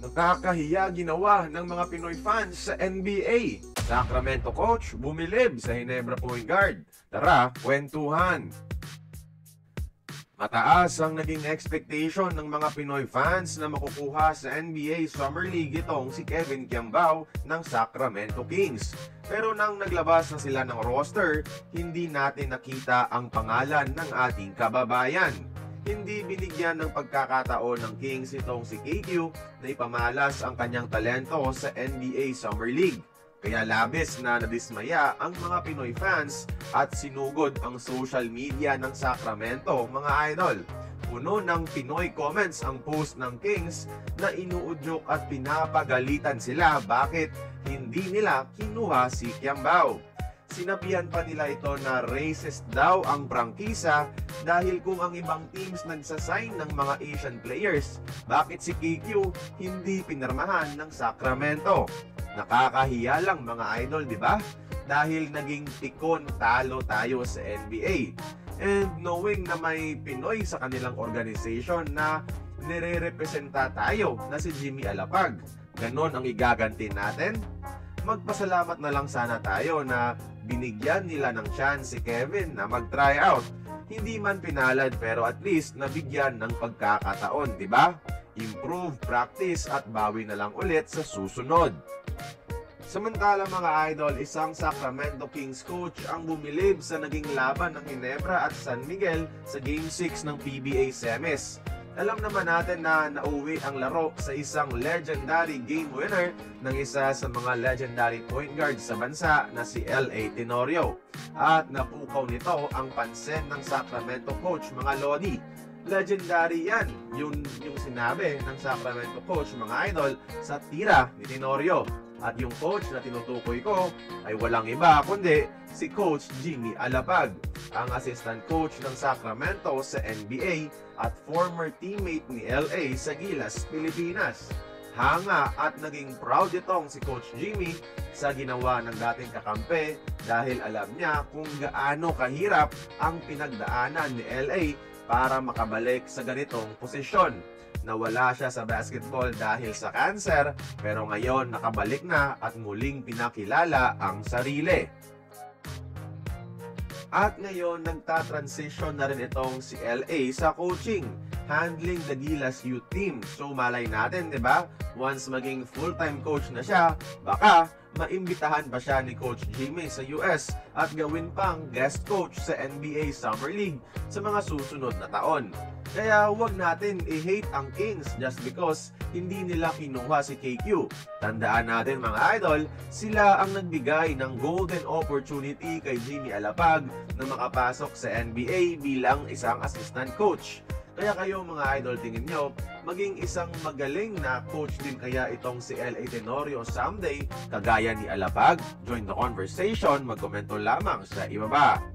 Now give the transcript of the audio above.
Nakakahiya ginawa ng mga Pinoy fans sa NBA. Sacramento coach bumilib sa Ginebra point guard. Tara, kwentuhan. Mataas ang naging expectation ng mga Pinoy fans na makukuha sa NBA Summer League itong si Kevin Kiambao ng Sacramento Kings. Pero nang naglabas na sila ng roster, hindi natin nakita ang pangalan ng ating kababayan. Hindi binigyan ng pagkakataon ng Kings itong si KQ na ipamalas ang kanyang talento sa NBA Summer League. Kaya labis na nadismaya ang mga Pinoy fans at sinugod ang social media ng Sacramento, mga idol. Puno ng Pinoy comments ang post ng Kings na inuudyok at pinapagalitan sila bakit hindi nila kinuha si Kiambao. Sinabihan pa nila ito na racist daw ang prangkisa dahil kung ang ibang teams nagsasign ng mga Asian players, bakit si KQ hindi pinirmahan ng Sacramento? Nakakahiya lang mga idol, di ba? Dahil naging tikon talo tayo sa NBA. And knowing na may Pinoy sa kanilang organization na nire-representa tayo na si Jimmy Alapag, ganon ang igaganti natin? Magpasalamat na lang sana tayo na binigyan nila ng chance si Kevin na mag-try out. Hindi man pinalad pero at least nabigyan ng pagkakataon, di ba? Improve, practice at bawi na lang ulit sa susunod. Samantala mga idol, isang Sacramento Kings coach ang bumilib sa naging laban ng Ginebra at San Miguel sa Game 6 ng PBA Semis. Alam naman natin na nauwi ang laro sa isang legendary game winner ng isa sa mga legendary point guard sa bansa na si L.A. Tenorio. At napukaw nito ang pansin ng Sacramento coach, mga Lodi. Legendary yan, yung sinabi ng Sacramento coach, mga idol, sa tira ni Tenorio. At yung coach na tinutukoy ko ay walang iba kundi si Coach Jimmy Alapag, ang assistant coach ng Sacramento sa NBA at former teammate ni LA sa Gilas, Pilipinas. Hanga at naging proud itong si Coach Jimmy sa ginawa ng dating kakampi dahil alam niya kung gaano kahirap ang pinagdaanan ni LA para makabalik sa ganitong posisyon. Nawala siya sa basketball dahil sa cancer, pero ngayon nakabalik na at muling pinakilala ang sarili. At ngayon nagta-transition na rin itong si LA sa coaching, handling the Gilas youth team. So malay natin, 'di ba? Once maging full-time coach na siya, baka maimbitahan pa siya ni Coach Jimmy sa US at gawin pang guest coach sa NBA Summer League sa mga susunod na taon. Kaya huwag natin i-hate ang Kings just because hindi nila kinuha si KQ. Tandaan natin mga idol, sila ang nagbigay ng golden opportunity kay Jimmy Alapag na makapasok sa NBA bilang isang assistant coach. Kaya kayo mga idol, tingin nyo, maging isang magaling na coach din kaya itong si L.A. Tenorio someday, kagaya ni Alapag? Join the conversation, magkomento lamang sa ibaba.